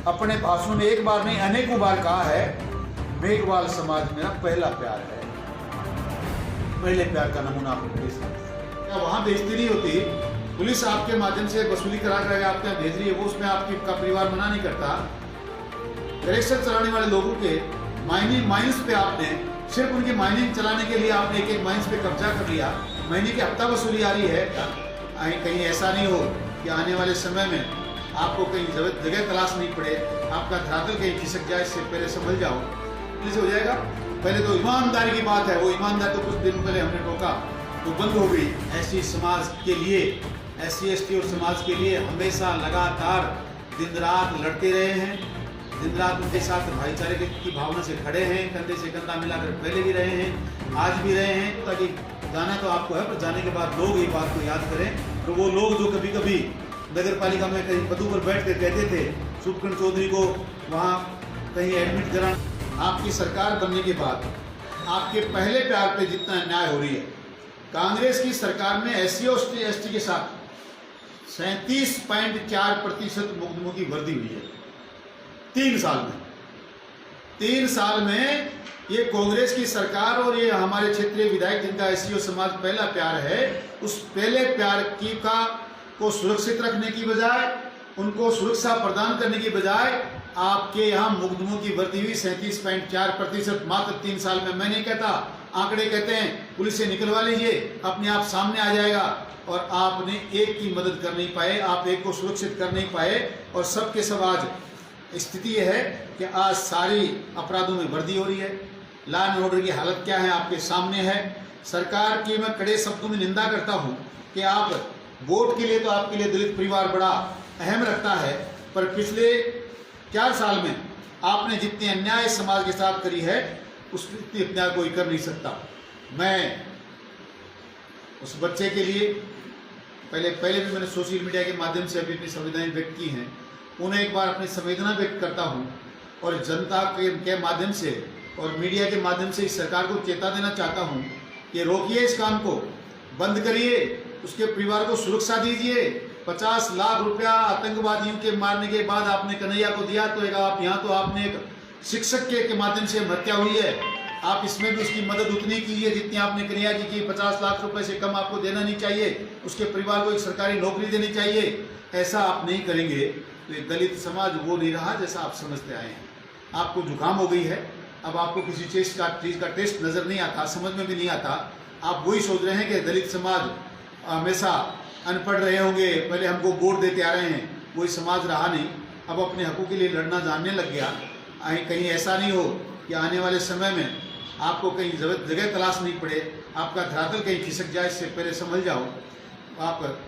अपने भाषण में एक बार नहीं अनेकों बार कहा है, मेघवाल समाज मेरा पहला प्यार है। पहले प्यार का नमूना आपको पेश करते हैं। वहाँ बेइज्जती नहीं होती, पुलिस आपके माध्यम से वसूली करा कर आपके यहाँ भेज रही है, वो उसमें आपका परिवार मना नहीं करता। रिक्शा चलाने वाले लोगों के माइनिंग्स पे आपने सिर्फ उनकी माइनिंग चलाने के लिए आपने एक माइंस पे कब्जा कर लिया, महीने की हफ्ता वसूली आ रही है। कहीं ऐसा नहीं हो कि आने वाले समय में आपको कहीं जगह तलाश नहीं पड़े, आपका धरातल कहीं खिसक जाए, इससे पहले समझ जाओ जैसे हो जाएगा। पहले तो ईमानदारी की बात है, वो ईमानदार तो कुछ दिन पहले हमने टोका तो बंद हो गई। ऐसी समाज के लिए, SC/ST और समाज के लिए हमेशा लगातार दिन रात लड़ते रहे हैं, दिन रात उनके साथ भाईचारे की भावना से खड़े हैं, कंधे से कंधा मिलाकर पहले भी रहे हैं, आज भी रहे हैं। ताकि जाना तो आपको है, पर जाने के बाद लोग ये बात को याद करें। तो वो लोग जो कभी कभी नगर पालिका में कहीं पदों पर बैठ कर कहते थे सुखकरण चौधरी को वहाँ कहीं एडमिट करा, आपकी सरकार बनने के बाद आपके पहले प्यार पे जितना अन्याय हो रही है, कांग्रेस की सरकार में SC/ST के साथ 37.4% मुकदमों की वृद्धि हुई है 3 साल में। 3 साल में ये कांग्रेस की सरकार और ये हमारे क्षेत्रीय विधायक जिनका SC और समाज पहला प्यार है, उस पहले प्यार को सुरक्षित रखने की बजाय, उनको सुरक्षा प्रदान करने की बजाय आपके यहाँ मुकदमों की वृद्धि हुई 37.4% मात्र 3 साल में। मैं नहीं कहता, आंकड़े कहते हैं, पुलिस से निकलवा लीजिए, अपने आप सामने आ जाएगा। और आपने एक की मदद कर नहीं पाए, आप एक को सुरक्षित कर नहीं पाए, और सबके सब आज स्थिति यह है कि आज सारी अपराधों में वृद्धि हो रही है। लॉ एंड ऑर्डर की हालत क्या है आपके सामने है। सरकार की मैं कड़े शब्दों में निंदा करता हूँ कि आप वोट के लिए तो आपके लिए दलित परिवार बड़ा अहम रखता है, पर पिछले 4 साल में आपने जितनी अन्याय समाज के साथ करी है उसकी अन्याय कोई कर नहीं सकता। मैं उस बच्चे के लिए पहले भी मैंने सोशल मीडिया के माध्यम से अपनी संवेदनाएं व्यक्त की हैं, उन्हें एक बार अपनी संवेदना व्यक्त करता हूं और जनता के माध्यम से और मीडिया के माध्यम से इस सरकार को चेता देना चाहता हूं कि रोकिए इस काम को, बंद करिए, उसके परिवार को सुरक्षा दीजिए। 50 लाख रुपया आतंकवादियों के मारने के बाद आपने कन्हैया को दिया, तो आप यहाँ तो आपने एक शिक्षक के माध्यम से हत्या हुई है, आप इसमें भी उसकी मदद उतनी कीजिए जितनी आपने कन्हैया जी की। 50 लाख रुपए से कम आपको देना नहीं चाहिए, उसके परिवार को एक सरकारी नौकरी देनी चाहिए। ऐसा आप नहीं करेंगे तो ये दलित समाज वो नहीं रहा जैसा आप समझते आए हैं। आपको जुकाम हो गई है, अब आपको किसी चीज़ का टेस्ट नजर नहीं आता, समझ में भी नहीं आता। आप वही सोच रहे हैं कि दलित समाज हमेशा अनपढ़ रहे होंगे, पहले हमको वोट देते आ रहे हैं, वही समाज रहा नहीं, अब अपने हकों के लिए लड़ना जानने लग गया। कहीं ऐसा नहीं हो कि आने वाले समय में आपको कहीं जगह तलाश नहीं पड़े, आपका धरातल कहीं खिसक जाए, इससे पहले समझ जाओ। आप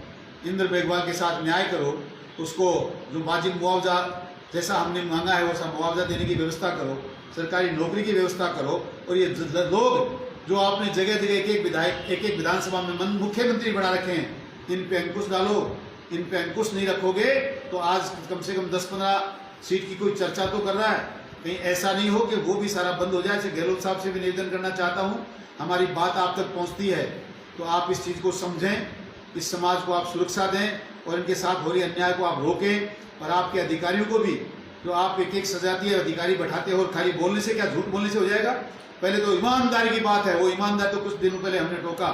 इंद्र मेघवाल के साथ न्याय करो, उसको जो वाजिब मुआवजा जैसा हमने मांगा है वैसा मुआवजा देने की व्यवस्था करो, सरकारी नौकरी की व्यवस्था करो। और ये लोग जो आपने जगह जगह एक विधानसभा में मुख्यमंत्री बना रखे हैं, इन पे अंकुश डालो। इन पे अंकुश नहीं रखोगे तो आज कम से कम 10-15 सीट की कोई चर्चा तो कर रहा है, कहीं ऐसा नहीं हो कि वो भी सारा बंद हो जाए। गहलोत साहब से भी निवेदन करना चाहता हूँ, हमारी बात आप तक पहुँचती है तो आप इस चीज़ को समझें, इस समाज को आप सुरक्षा दें और इनके साथ हो रही अन्याय को आप रोकें। और आपके अधिकारियों को भी, जो आप एक सजातीय अधिकारी बैठाते हो, और खाली बोलने से क्या, झूठ बोलने से हो जाएगा। पहले तो ईमानदारी की बात है, वो ईमानदार तो कुछ दिनों पहले हमने टोका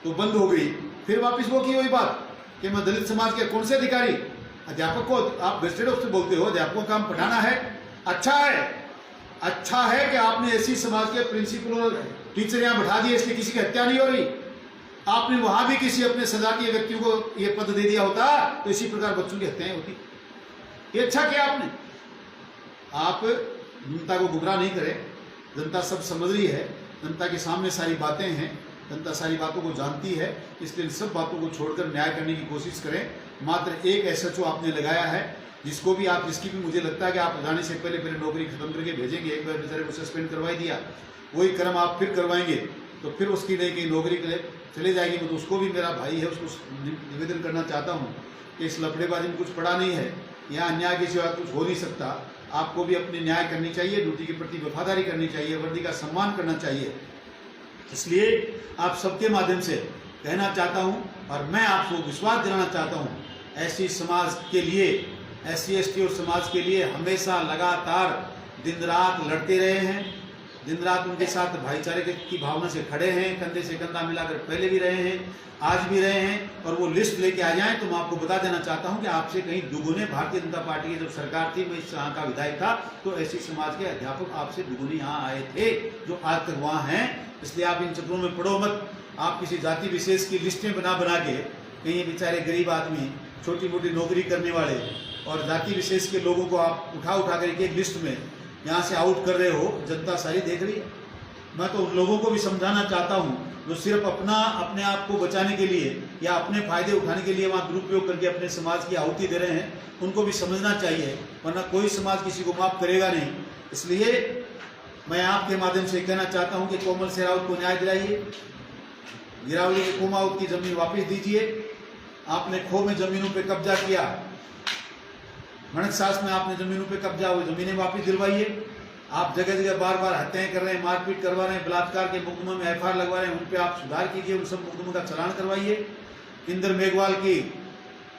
तो बंद हो गई, फिर वापस वो की वही बात कि मैं दलित समाज के कौन से अधिकारी, अध्यापक को आप गजटेड ऑफिसर बोलते हो, अध्यापकों का काम पढ़ाना है। अच्छा है कि आपने ऐसी समाज के प्रिंसिपल और टीचर यहाँ बैठा दिए, इसलिए किसी की हत्या नहीं हो रही। आपने वहां भी किसी अपने सजातीय व्यक्तियों को ये पद दे दिया होता तो इसी प्रकार बच्चों की हत्याएं होती। ये अच्छा किया आपने। आप जनता को गुमराह नहीं करें, जनता सब समझ रही है, जनता के सामने सारी बातें हैं, जनता सारी बातों को जानती है, इसलिए सब बातों को छोड़कर न्याय करने की कोशिश करें। मात्र एक SHO आपने लगाया है, जिसकी भी मुझे लगता है कि आप जाने से पहले नौकरी खत्म करके भेजेंगे। एक बार बेचारे को सस्पेंड करवा दिया, वही क्रम आप फिर करवाएंगे तो फिर उसकी नई नौकरी के लिए चले जाएगी। तो उसको भी मेरा भाई है, उसको निवेदन करना चाहता हूँ कि इस लफड़ेबाजी में कुछ पड़ा नहीं है, यहाँ अन्याय के सिवा कुछ हो नहीं सकता। आपको भी अपने न्याय करनी चाहिए, ड्यूटी के प्रति वफादारी करनी चाहिए, वर्दी का सम्मान करना चाहिए। इसलिए आप सबके माध्यम से कहना चाहता हूं और मैं आपको विश्वास दिलाना चाहता हूं, ऐसी समाज के लिए SC ST और समाज के लिए हमेशा लगातार दिन रात लड़ते रहे हैं, दिन रात उनके साथ भाईचारे की भावना से खड़े हैं, कंधे से कंधा मिलाकर पहले भी रहे हैं, आज भी रहे हैं। और वो लिस्ट लेके आ जाएं तो मैं आपको बता देना चाहता हूं कि आपसे कहीं दुगुने, भारतीय जनता पार्टी की जब सरकार थी, मैं इस यहाँ का विधायक था, तो SC समाज के अध्यापक आपसे दुगुने यहाँ आए थे जो आज तक वहाँ हैं। इसलिए आप इन चक्रों में पड़ो मत। आप किसी जाति विशेष की लिस्टें बना के कहीं बेचारे गरीब आदमी, छोटी मोटी नौकरी करने वाले और जाति विशेष के लोगों को आप उठा कर एक लिस्ट में यहाँ से आउट कर रहे हो। जनता सारी देख रही है। मैं तो उन लोगों को भी समझाना चाहता हूँ जो सिर्फ अपने आप को बचाने के लिए या अपने फायदे उठाने के लिए वहाँ दुरुपयोग करके अपने समाज की आहुति दे रहे हैं, उनको भी समझना चाहिए, वरना कोई समाज किसी को माफ करेगा नहीं। इसलिए मैं आपके माध्यम से कहना चाहता हूँ कि कोमल शेरावत को न्याय दिलाइए, गिरावली के कुमाऊत की जमीन वापस दीजिए। आपने खो में जमीनों पे कब्जा किया, मणक सास में आपने जमीनों पे कब्जा हुई, जमीनें वापस दिलवाइए। आप जगह जगह बार बार हत्याएं कर रहे हैं, मारपीट करवा रहे हैं, बलात्कार के मुकदमों में FIR लगवा रहे हैं, उन पे आप सुधार कीजिए, उन सब मुकदमों का चालान करवाइए। इंद्र मेघवाल की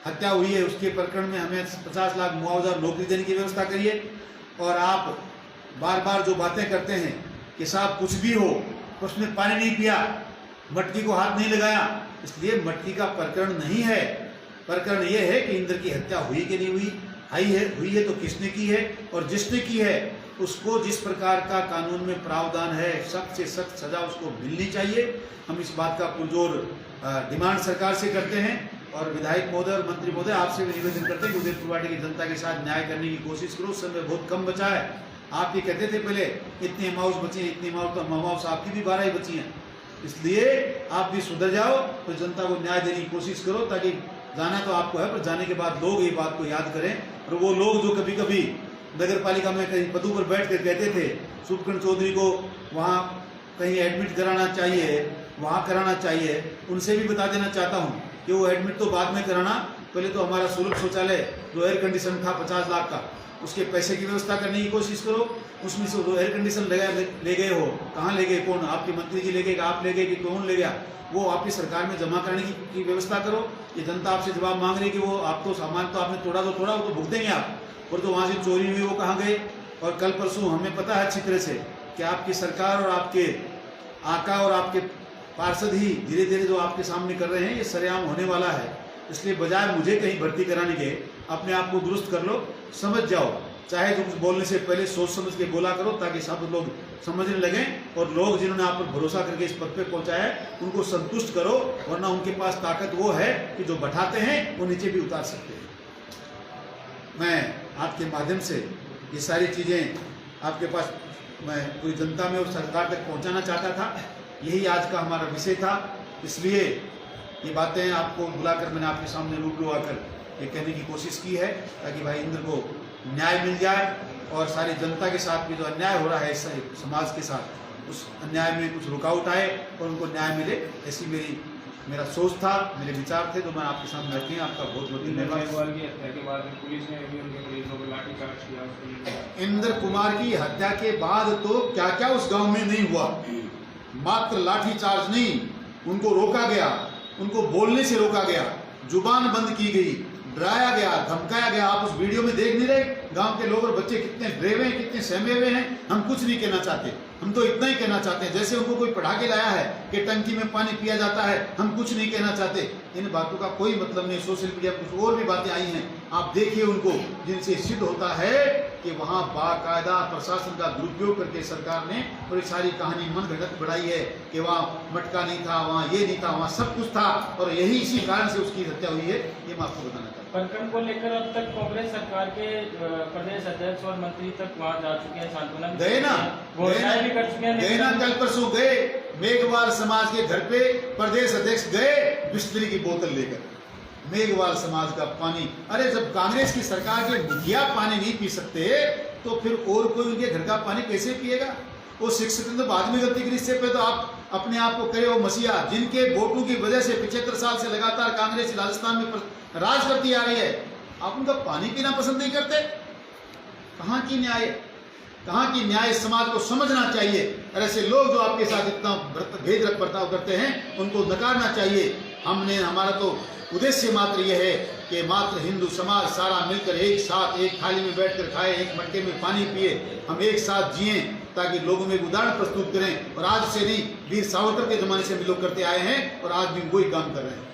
हत्या हुई है, उसके प्रकरण में हमें 50 लाख मुआवजा नौकरी देने की व्यवस्था करिए। और आप बार बार जो बातें करते हैं कि साहब कुछ भी हो, उसने पानी नहीं पिया, मटकी को हाथ नहीं लगाया, इसलिए मटकी का प्रकरण नहीं है। प्रकरण ये है कि इंद्र की हत्या हुई कि नहीं हुई, हुई है तो किसने की है, और जिसने की है उसको जिस प्रकार का कानून में प्रावधान है, सख्त से सख्त सजा उसको मिलनी चाहिए। हम इस बात का पुरजोर डिमांड सरकार से करते हैं। और विधायक महोदय और मंत्री महोदय आपसे भी निवेदन करते हैं कि उदयपुर वाटी की जनता के साथ न्याय करने की कोशिश करो। समय बहुत कम बचा है। आप ये कहते थे पहले इतनी अमाउस बची है, इतनी अमाउस, तो अमाउस आपकी भी 12 ही बची हैं। इसलिए आप भी सुधर जाओ, तो जनता को न्याय देने की कोशिश करो, ताकि जाना तो आपको है, पर जाने के बाद लोग ये बात को याद करें। और वो लोग जो कभी कभी नगर पालिका में कहीं पदों पर बैठ कर कहते थे सुखखंड चौधरी को वहाँ कहीं एडमिट कराना चाहिए, वहाँ कराना चाहिए, उनसे भी बता देना चाहता हूँ कि वो एडमिट तो बाद में कराना, पहले तो हमारा सुलभ शौचालय जो एयर कंडीशन था 50 लाख का, उसके पैसे की व्यवस्था करने की कोशिश करो। उसमें से जो एयर कंडीशन ले गए हो, कहाँ ले गए, कौन, आपके मंत्री जी ले गए, आप ले गए कि कौन ले गया, वो आपकी सरकार में जमा करने की व्यवस्था करो। ये जनता आपसे जवाब मांग रही है कि वो आप तो सामान तो आपने तोड़ा, वो तो भुगतेंगे आप, और तो वहाँ से चोरी हुई वो कहाँ गए। और कल परसों हमें पता है अच्छी तरह से कि आपकी सरकार और आपके आका और आपके पार्षद ही धीरे धीरे जो आपके सामने कर रहे हैं, ये सरेआम होने वाला है। इसलिए बजाय मुझे कहीं भर्ती कराने के, अपने आप को दुरुस्त कर लो, समझ जाओ। चाहे जो कुछ बोलने से पहले सोच समझ के बोला करो, ताकि सब लोग समझने लगें। और लोग जिन्होंने आप पर भरोसा करके इस पद पे पहुंचाया है, उनको संतुष्ट करो, वरना उनके पास ताकत वो है कि जो बैठाते हैं वो नीचे भी उतार सकते हैं। मैं आपके माध्यम से ये सारी चीज़ें आपके पास मैं पूरी जनता में और सरकार तक पहुंचाना चाहता था। यही आज का हमारा विषय था। इसलिए ये बातें आपको बुलाकर मैंने आपके सामने रूबरू आकर ये कहने की कोशिश की है, ताकि भाई इंद्र को न्याय मिल जाए और सारी जनता के साथ भी जो अन्याय हो रहा है समाज के साथ, उस अन्याय में कुछ रुकावट आए और उनको न्याय मिले। ऐसी मेरा सोच था, मेरे विचार थे, तो मैं आपके सामने रखे हैं। आपका बहुत बहुत धन्यवाद। इंद्र कुमार की हत्या के बाद तो क्या क्या उस गांव में नहीं हुआ। मात्र लाठीचार्ज नहीं, उनको रोका गया, उनको बोलने से रोका गया, जुबान बंद की गई, डराया गया, धमकाया गया। आप उस वीडियो में देख नहीं रहे, गांव के लोग और बच्चे कितने डरे हुए हैं, कितने सहमे हुए हैं। हम कुछ नहीं कहना चाहते, हम तो इतना ही कहना चाहते हैं, जैसे उनको कोई पढ़ा के लाया है कि टंकी में पानी पिया जाता है, हम कुछ नहीं कहना चाहते। इन बातों का कोई मतलब नहीं। सोशल मीडिया कुछ और भी बातें आई हैं, आप देखिए उनको, जिनसे सिद्ध होता है कि वहाँ बाकायदा प्रशासन का दुरुपयोग करके सरकार ने पूरी सारी कहानी मन घड़त बढ़ाई है कि वहाँ मटका नहीं था, वहाँ ये नहीं था, वहाँ सब कुछ था, और यही इसी कारण से उसकी हत्या हुई है। ये मैं आपको बताना चाहता हूँ। प्रकरण को लेकर अब तक कांग्रेस सरकार के प्रदेश अध्यक्ष और मंत्री तक वहाँ जा चुके हैं, सांत्वना गए ना, घोषणाएं भी कर चुके हैं। गए ना, कल परसों गए मेघवाल समाज के घर पे, प्रदेश अध्यक्ष गए बिस्लरी की बोतल लेकर, मेघवाल समाज का पानी। अरे जब कांग्रेस की सरकार के मुखिया पानी नहीं पी सकते, तो फिर और कोई उनके घर का पानी कैसे पिएगा। वो शिक्षक ने तो बाद में गलती करी, इससे पहले तो आप अपने आप को कहे हो मसीहा, जिनके वोटों की वजह से 75 साल से लगातार कांग्रेस राजस्थान में राज करती आ रही है, आप उनका पानी पीना पसंद नहीं करते। कहाँ की न्याय, कहाँ की न्याय। समाज को समझना चाहिए, और ऐसे लोग जो आपके साथ इतना भेद बर्ताव करते हैं, उनको नकारना चाहिए। हमारा तो उद्देश्य मात्र यह है कि मात्र हिंदू समाज सारा मिलकर एक साथ एक थाली में बैठकर खाए, एक मटके में पानी पिए, हम एक साथ जिए, ताकि लोगों में एक उदाहरण प्रस्तुत करें। और आज से नहीं, वीर सावरकर के ज़माने से हम लोग करते आए हैं और आज भी वही काम कर रहे हैं।